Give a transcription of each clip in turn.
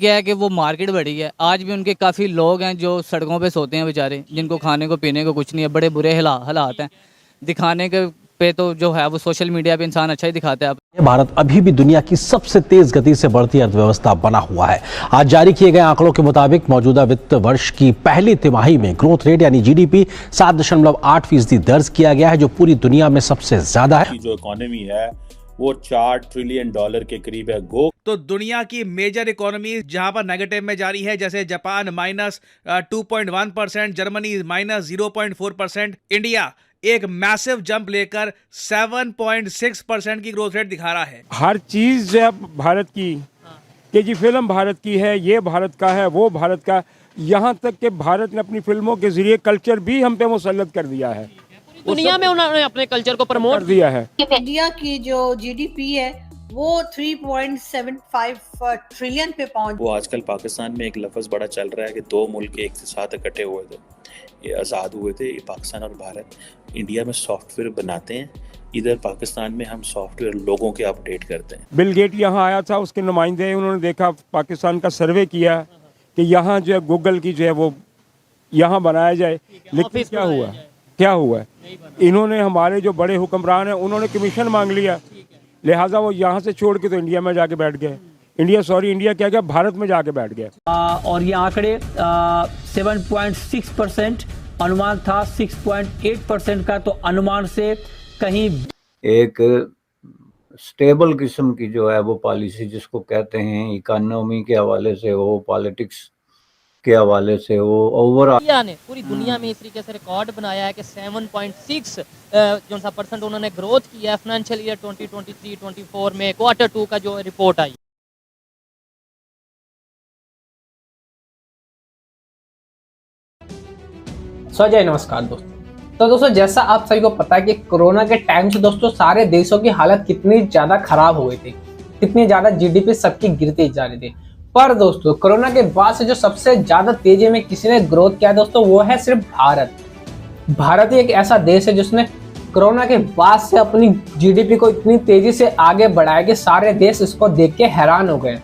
क्या है कि वो मार्केट बढ़ी है, आज भी उनके काफ़ी लोग हैं जो सड़कों पे सोते हैं बेचारे, जिनको खाने को पीने को कुछ नहीं है, बड़े बुरे हालात हैं। दिखाने के पे तो जो है वो सोशल मीडिया पे इंसान अच्छा ही दिखाता है। भारत अभी भी दुनिया की सबसे तेज गति से बढ़ती अर्थव्यवस्था बना हुआ है। आज जारी किए गए आंकड़ों के मुताबिक मौजूदा वित्त वर्ष की पहली तिमाही में ग्रोथ रेट यानी जीडीपी 7.8% दर्ज किया गया है, जो पूरी दुनिया में सबसे ज्यादा है। जो इकोनॉमी है वो $4 ट्रिलियन के करीब है। तो दुनिया की मेजर इकोनॉमी जहां पर नेगेटिव में जारी है, जैसे जापान -2.1%, जर्मनी -0.4%, इंडिया एक मैसिव जंप लेकर 7.6% की ग्रोथ रेट दिखा रहा है। हर चीज जो है भारत की, कि जी फिल्म भारत की है, ये भारत का है, वो भारत का, यहाँ तक कि भारत ने अपनी फिल्मों के जरिए कल्चर भी हम पे मुसल्लत कर दिया है। दुनिया में उन्होंने अपने कल्चर को प्रमोट कर दिया है। इंडिया की जो जीडीपी है वो 3.75 ट्रिलियन पे पहुंच। वो आजकल पाकिस्तान में एक लफ्ज़ बड़ा चल रहा है कि दो मुल्क एक साथ इकट्ठे हुए थे, ये आज़ाद हुए थे, ये पाकिस्तान और भारत। इंडिया में सॉफ्टवेयर बनाते हैं, इधर पाकिस्तान में हम सॉफ्टवेयर लोगों के अपडेट करते हैं। बिल गेट यहाँ आया था, उसके नुमाइंदे, उन्होंने देखा, पाकिस्तान का सर्वे किया कि यहाँ जो है गूगल की जो है वो यहाँ बनाया जाए, लेकिन क्या हुआ इन्होंने, हमारे जो बड़े हुक्मरान हैं उन्होंने कमीशन मांग लिया, लिहाजा वो यहाँ से छोड़ के तो इंडिया में जाके बैठ गए। इंडिया क्या गया, भारत में जाके बैठ गया। और ये आंकड़े 7.6% अनुमान था, 6.8% का, तो अनुमान से कहीं एक स्टेबल किस्म की जो है वो पॉलिसी जिसको कहते हैं, इकोनॉमी के हवाले से हो, पॉलिटिक्स के हवाले से हो, ओवरऑल इंडिया ने पूरी दुनिया में इस तरीके से रिकॉर्ड बनाया है कि 7.6 जो सा परसेंट उन्होंने ग्रोथ किया है फाइनेंशियल ईयर 2023-24 में, Q2 का जो रिपोर्ट आई। जय नमस्कार दोस्तों। तो दोस्तों जैसा आप सभी को पता है कि कोरोना के टाइम से दोस्तों सारे देशों की हालत कितनी ज्यादा खराब हो गई थी, कितनी ज्यादा जीडीपी सबकी गिरती जा रही थी। पर दोस्तों कोरोना के बाद से जो सबसे ज्यादा तेजी में किसी ने ग्रोथ किया दोस्तों, वो है सिर्फ भारत। भारत ही एक ऐसा देश है जिसने कोरोना के बाद से अपनी जीडीपी को इतनी तेजी से आगे बढ़ाया कि सारे देश इसको देख के हैरान हो गए।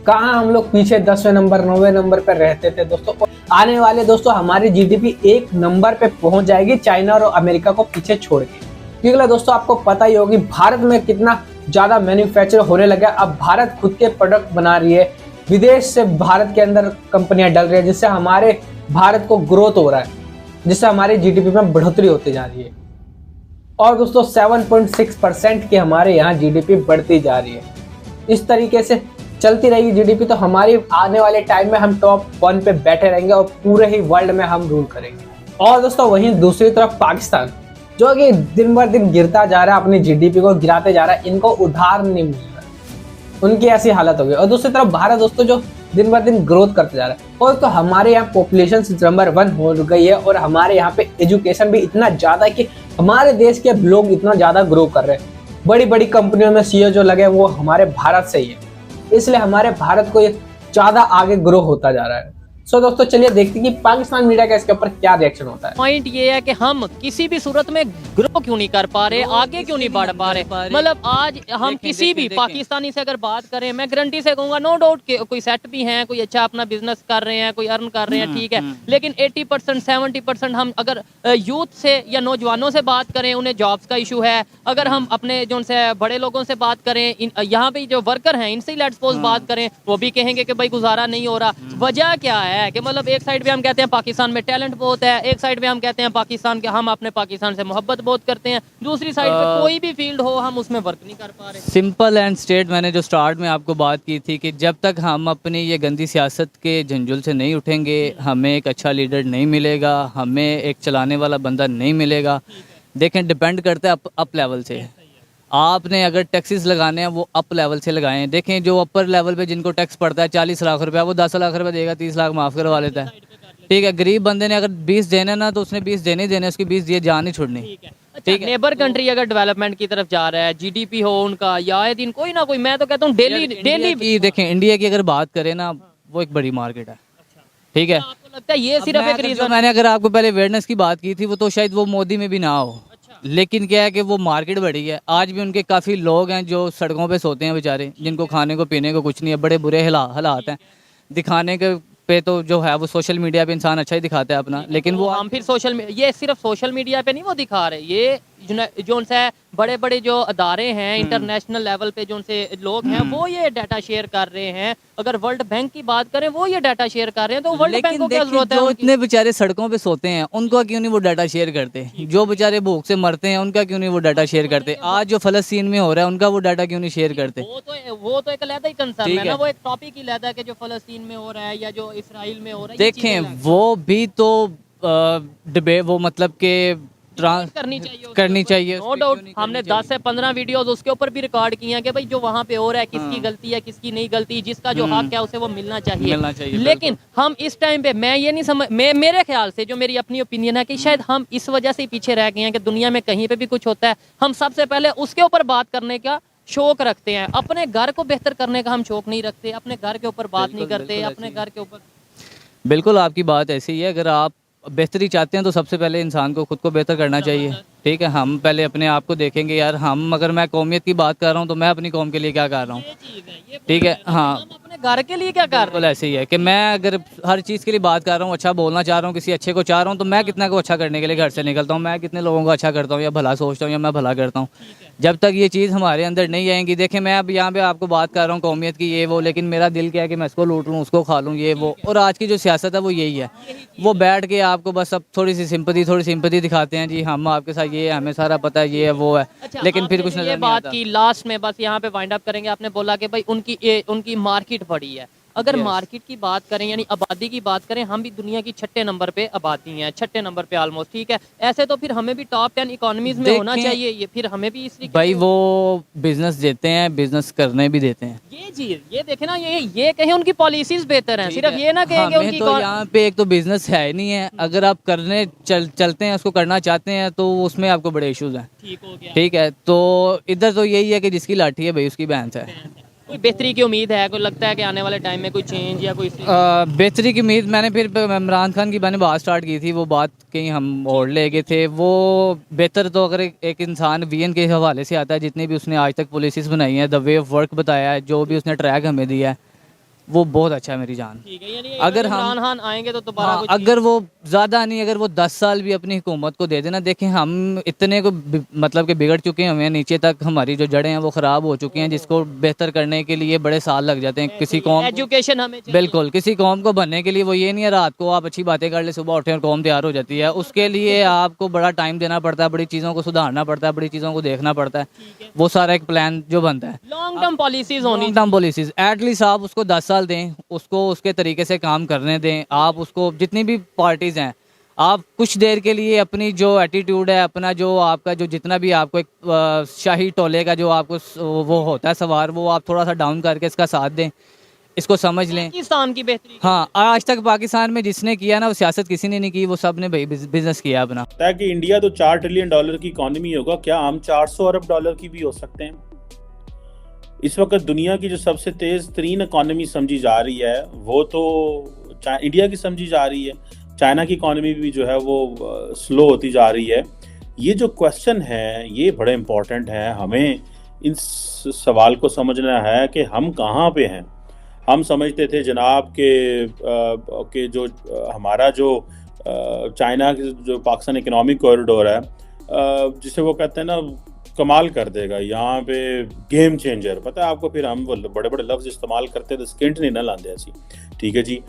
कहाँ हम लोग पीछे 10वें नंबर 9वें नंबर पर रहते थे दोस्तों, आने वाले दोस्तों हमारी जीडीपी 1 नंबर पे पहुंच जाएगी, चाइना और अमेरिका को पीछे छोड़ के। क्योंकि दोस्तों आपको पता ही होगी भारत में कितना ज्यादा मैन्युफैक्चर होने लगा। अब भारत खुद के प्रोडक्ट बना रही है, विदेश से भारत के अंदर कंपनियां डल रही है, जिससे हमारे भारत को ग्रोथ हो रहा है, जिससे हमारी जीडीपी में बढ़ोतरी होती जा रही है। और दोस्तों 7.6% की हमारे यहाँ जीडीपी बढ़ती जा रही है। इस तरीके से चलती रहेगी जीडीपी तो हमारी आने वाले टाइम में हम टॉप 1 पे बैठे रहेंगे और पूरे ही वर्ल्ड में हम रूल करेंगे। और दोस्तों वहीं दूसरी तरफ पाकिस्तान, जो कि दिन बर दिन गिरता जा रहा है, अपनी जीडीपी को गिराते जा रहा है, इनको उधार नहीं मिल रहा, उनकी ऐसी हालत हो गई। और दूसरी तरफ भारत दोस्तों जो दिन बर दिन ग्रोथ करते जा रहा है, और तो हमारे यहाँ पॉपुलेशन नंबर 1 हो गई है, और हमारे यहाँ पे एजुकेशन भी इतना ज्यादा है कि हमारे देश के लोग इतना ज्यादा ग्रो कर रहे हैं। बड़ी बड़ी कंपनियों में सीईओ जो लगे वो हमारे भारत से ही है, इसलिए हमारे भारत को ये ज्यादा आगे ग्रो होता जा रहा है। सो दोस्तों चलिए देखते हैं कि पाकिस्तान मीडिया का इसके ऊपर क्या रिएक्शन होता है। पॉइंट ये है कि हम किसी भी सूरत में ग्रो क्यों नहीं कर पा रहे, आगे क्यों नहीं बढ़ पा रहे। मतलब आज हम किसी भी पाकिस्तानी से अगर बात करें, मैं गारंटी से कहूंगा नो डाउट कि कोई सेट भी हैं, कोई अच्छा अपना बिजनेस कर रहे हैं, कोई अर्न कर रहे हैं, ठीक है, लेकिन 80% 70% हम अगर यूथ से या नौजवानों से बात करें, उन्हें जॉब्स का इशू है। अगर हम अपने जो उनसे बड़े लोगों से बात करें, यहाँ पे जो वर्कर हैं इनसे लेट्स सपोज बात करें, वो भी कहेंगे कि भाई गुजारा नहीं हो रहा। वजह क्या है कि मतलब एक साइड पे हम कहते हैं पाकिस्तान में टैलेंट बहुत है, एक साइड पे हम कहते हैं पाकिस्तान के, हम अपने पाकिस्तान से मोहब्बत बहुत करते हैं, दूसरी साइड पे कोई भी फील्ड हो हम उसमें वर्क नहीं कर पा रहे। सिंपल एंड स्ट्रेट, मैंने जो स्टार्ट में आपको बात की थी कि जब तक हम अपनी ये गंदी सियासत के झंझुल से नहीं उठेंगे, हमें एक अच्छा लीडर नहीं मिलेगा, हमें एक चलाने वाला बंदा नहीं मिलेगा। देखें डिपेंड करता है अप लेवल से। आपने अगर टैक्सेस लगाने हैं वो अप लेवल से लगाएं। देखें जो अपर लेवल पे जिनको टैक्स पड़ता है 40 लाख रुपया, वो 10 लाख रुपया देगा, 30 लाख माफ़ करवा लेता है, ठीक है। गरीब बंदे ने अगर 20 देने ना तो उसने 20 देने ही देने, उसकी 20 दिए जान नहीं छोड़नी, ठीक है। नेबर कंट्री अगर डेवलपमेंट की तरफ जा रहा है, जीडीपी हो उनका या आए दिन कोई ना कोई, मैं तो कहता हूँ डेली देखें इंडिया की अगर बात करें ना, वो एक बड़ी मार्केट है, ठीक है। आपको लगता है ये सिर्फ एक रीजन? मैंने अगर आपको पहले अवेयरनेस की बात की थी, वो तो शायद वो मोदी में भी ना हो, लेकिन क्या है कि वो मार्केट बड़ी है, आज भी उनके काफ़ी लोग हैं जो सड़कों पे सोते हैं बेचारे, जिनको खाने को पीने को कुछ नहीं है, बड़े बुरे हालात हैं। दिखाने के पे तो जो है वो सोशल मीडिया पे इंसान अच्छा ही दिखाता है अपना, लेकिन वो हम फिर ये सिर्फ सोशल मीडिया पे नहीं वो दिखा रहे, ये जो उनसे बड़े बड़े जो अदारे हैं इंटरनेशनल लेवल पे जो उनसे लोग हैं वो ये डाटा शेयर कर रहे हैं। अगर वर्ल्ड बैंक की बात करें वो ये डाटा शेयर कर रहे हैं, तो वर्ल्ड बैंक को क्या जरूरत है? जो इतने बेचारे सड़कों पे सोते हैं उनका क्यों नहीं वो डाटा शेयर करते? जो बेचारे भूख से मरते हैं उनका क्यों नहीं वो डाटा शेयर करते? आज जो फलस्तीन में हो रहा है उनका वो डाटा क्यों नहीं शेयर करते? वो तो एक अलग ही कंसर्न है ना, वो एक टॉपिक ही अलग है कि जो फलस्तीन में हो रहा है या जो इसराइल में हो रहा है। देखें वो भी तो डिबेट वो मतलब के करनी चाहिए नो डाउट। हमने 10 से 15 वीडियोस उसके ऊपर भी रिकॉर्ड किए हैं कि भाई जो वहाँ पे हो रहा है किसकी गलती है किसकी नहीं गलती, जिसका जो हक है उसे वो मिलना चाहिए। लेकिन हम इस टाइम पे मैं ये नहीं समझ, मेरे ख्याल से जो मेरी अपनी ओपिनियन है कि शायद हम इस वजह से पीछे रह गए हैं कि दुनिया में कहीं पे भी कुछ होता है हम सबसे पहले उसके ऊपर बात करने का शौक रखते हैं, अपने घर को बेहतर करने का हम शौक नहीं रखते, अपने घर के ऊपर बात नहीं करते, अपने घर के ऊपर। बिल्कुल आपकी बात ऐसी ही है। अगर आप बेहतरी चाहते हैं तो सबसे पहले इंसान को खुद को बेहतर करना चाहिए। ठीक है, हम पहले अपने आप को देखेंगे यार, हम अगर मैं कौमियत की बात कर रहा हूँ तो मैं अपनी कौम के लिए क्या कर रहा हूँ। ठीक है, हाँ, अपने घर के लिए क्या कर रहे हैं? ऐसे ही है कि मैं अगर हर चीज़ के लिए बात कर रहा हूँ, अच्छा बोलना चाह रहा हूँ, किसी अच्छे को चाह रहा हूँ, तो मैं कितना को अच्छा करने के लिए घर से निकलता हूँ, मैं कितने लोगों को अच्छा करता हूँ या भला सोचता हूँ या मैं भला करता हूँ। जब तक ये चीज़ हमारे अंदर नहीं आएंगी, देखें मैं अब यहाँ पे आपको बात कर रहा हूँ कौमियत की ये वो, लेकिन मेरा दिल क्या है कि मैं इसको लूट लूँ उसको खा लूँ ये वो। और आज की जो सियासत है वो यही है, वो बैठ के आपको बस अब थोड़ी सी सिंपैथी दिखाते हैं, जी हम आपके साथ ये हमें सारा पता है ये है वो है, लेकिन फिर कुछ ये बात की लास्ट में बस यहाँ पे वाइंड अप करेंगे। आपने बोला कि भाई उनकी मार्केट बड़ी है। अगर मार्केट की बात करें यानी आबादी की बात करें, हम भी दुनिया की 6ठे नंबर पे आबादी हैं, 6ठे नंबर पे ऑलमोस्ट। ठीक है, ऐसे तो फिर हमें भी टॉप 10 इकोनॉमीज में होना चाहिए, ये फिर हमें भी इसलिए भाई वो बिजनेस देते हैं, बिजनेस करने भी देते हैं। ये चीज ये देखे ना, ये कहें उनकी पॉलिसीज बेहतर हैं, सिर्फ ये ना कहें कि उनकी तो यहाँ पे एक तो बिजनेस है नहीं है, अगर आप करने चलते हैं उसको करना चाहते हैं तो उसमें आपको बड़े इश्यूज हैं। ठीक है, तो इधर तो यही है कि जिसकी लाठी है भाई उसकी भैंस है। कोई बेहतरी की उम्मीद है? कोई लगता है कि आने वाले टाइम में कोई चेंज या कोई बेहतरी की उम्मीद? मैंने फिर इमरान खान की मैंने बात स्टार्ट की थी, वो बात कहीं हम और ले गए थे। वो बेहतर तो अगर एक इंसान वीएन के हवाले से आता है, जितनी भी उसने आज तक पॉलिसीज़ बनाई हैं, द वे ऑफ वर्क बताया है, जो भी उसने ट्रैक हमें दिया है, वो बहुत अच्छा है मेरी जान। अगर इमरान खान आएंगे तो दोबारा अगर वो ज़्यादा नहीं, अगर वो 10 साल भी अपनी हुकूमत को दे देना, देखें हम इतने को मतलब कि बिगड़ चुके हैं, हमें नीचे तक हमारी जो जड़ें हैं वो ख़राब हो चुकी हैं, जिसको बेहतर करने के लिए बड़े साल लग जाते हैं। किसी कौम एजुकेशन हमें बिल्कुल किसी कौम को बनने के लिए वो ये नहीं है रात को आप अच्छी बातें कर ले, सुबह उठे और कौम तैयार हो जाती है। उसके लिए आपको बड़ा टाइम देना पड़ता है, बड़ी चीज़ों को सुधारना पड़ता है, बड़ी चीज़ों को देखना पड़ता है, वो सारा एक प्लान जो बनता है। लॉन्ग टर्म पॉलिसीज होनी, लॉन्ग टर्म पॉलिसीज एटलीस्ट आप उसको 10 साल दें, उसको उसके तरीके से काम करने दें। आप उसको जितनी भी पार्टीज़ हैं, आप कुछ देर के लिए अपनी जो एटीट्यूड है, अपना जो आपका जो जितना भी आपको एक शाही टोले का जो आपको वो होता है सवार, वो आप थोड़ा सा डाउन करके इसका साथ दें, इसको समझ लें। पाकिस्तान की बेहतरी, हाँ, आज तक पाकिस्तान में जिसने किया ना वो सियासत किसी ने नहीं की, वो सब ने भाई बिजनेस किया अपना। ताकि इंडिया तो $4 ट्रिलियन की इकोनॉमी होगा, क्या हम $400 अरब की भी हो सकते हैं? इस वक्त दुनिया की जो सबसे तेज तरीन इकोनॉमी समझी जा रही है वो तो इंडिया की समझी जा रही है। चाइना की इकोनॉमी भी जो है वो स्लो होती जा रही है। ये जो क्वेश्चन है ये बड़े इम्पोर्टेंट है, हमें इन सवाल को समझना है कि हम कहाँ पे हैं। हम समझते थे जनाब के जो हमारा जो चाइना जो पाकिस्तान इकोनॉमिक कॉरिडोर है, जिसे वो कहते हैं ना कमाल कर देगा, यहाँ पे गेम चेंजर, पता है आपको। फिर हम बड़े बड़े लफ्ज़ इस्तेमाल करते तो स्किंट नहीं ना लाते ऐसी। ठीक है जी,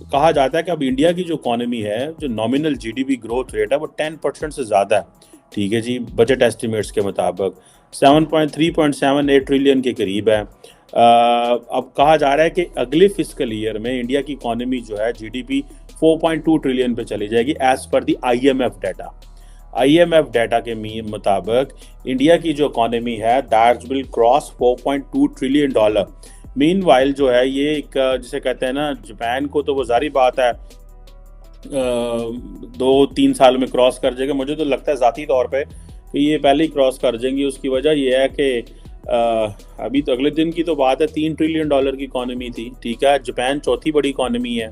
कहा जाता है कि अब इंडिया की जो इकॉनमी है, जो नॉमिनल जीडीपी ग्रोथ रेट है वो 10% से ज़्यादा है। ठीक है जी, बजट एस्टिमेट्स के मुताबिक 3.78 ट्रिलियन के करीब है। अब कहा जा रहा है कि अगले फिस्कल ईयर में इंडिया की इकॉनमी जो है जीडीपी 4.2 ट्रिलियन पे चली जाएगी एज पर दी IMF डाटा। IMF डाटा के मुताबिक इंडिया की जो इकॉनमी है that will cross $4.2 trillion. Meanwhile जो है ये एक जिसे कहते हैं ना, जापान को तो वो जारी बात है 2-3 साल में क्रॉस कर जाएगा। मुझे तो लगता है ज़ाती तौर पे कि ये पहले ही क्रॉस कर जाएंगी। उसकी वजह ये है कि अभी तो अगले दिन की तो बात है, $3 ट्रिलियन की इकॉनमी थी। ठीक है, जापान चौथी बड़ी इकॉनमी है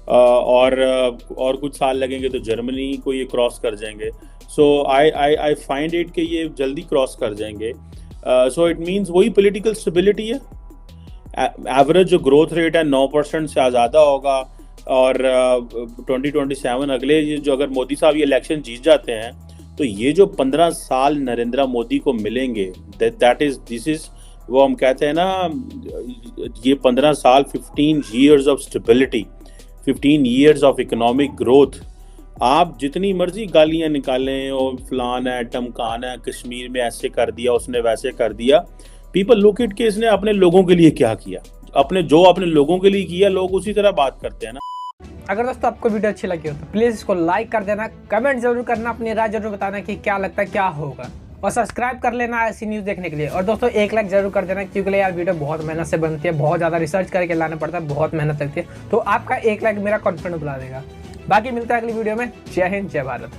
और कुछ साल लगेंगे तो जर्मनी को ये क्रॉस कर जाएंगे। सो आई फाइंड इट कि ये जल्दी क्रॉस कर जाएंगे। सो इट मीन्स वही पॉलिटिकल स्टेबिलिटी है। एवरेज जो ग्रोथ रेट है 9% से ज़्यादा होगा, और 2027 अगले जो अगर मोदी साहब ये इलेक्शन जीत जाते हैं तो ये जो 15 साल नरेंद्र मोदी को मिलेंगे, दिस इज वो हम कहते हैं ना, ये 15 साल 15 years of stability, 15 years of economic growth. आप जितनी मर्जी गालियां निकालें और फलाना है टमकाना है, कश्मीर में ऐसे कर दिया उसने वैसे कर दिया, पीपल लुक इट कि इसने अपने लोगों के लिए क्या किया, अपने लोगों के लिए किया, लोग उसी तरह बात करते हैं ना। अगर दोस्तों आपको वीडियो अच्छी लगी हो तो प्लीज़ इसको लाइक कर देना, कमेंट जरूर करना, अपनी राय जरूर बताना कि क्या लगता है क्या होगा, और सब्सक्राइब कर लेना ऐसी न्यूज़ देखने के लिए। और दोस्तों एक लाइक जरूर कर देना, क्योंकि यार वीडियो बहुत मेहनत से बनती है, बहुत ज़्यादा रिसर्च करके लाना पड़ता है, बहुत मेहनत लगती है, तो आपका एक लाइक मेरा कॉन्फिडेंस बढ़ा देगा। बाकी मिलता है अगली वीडियो में। जय हिंद, जय भारत।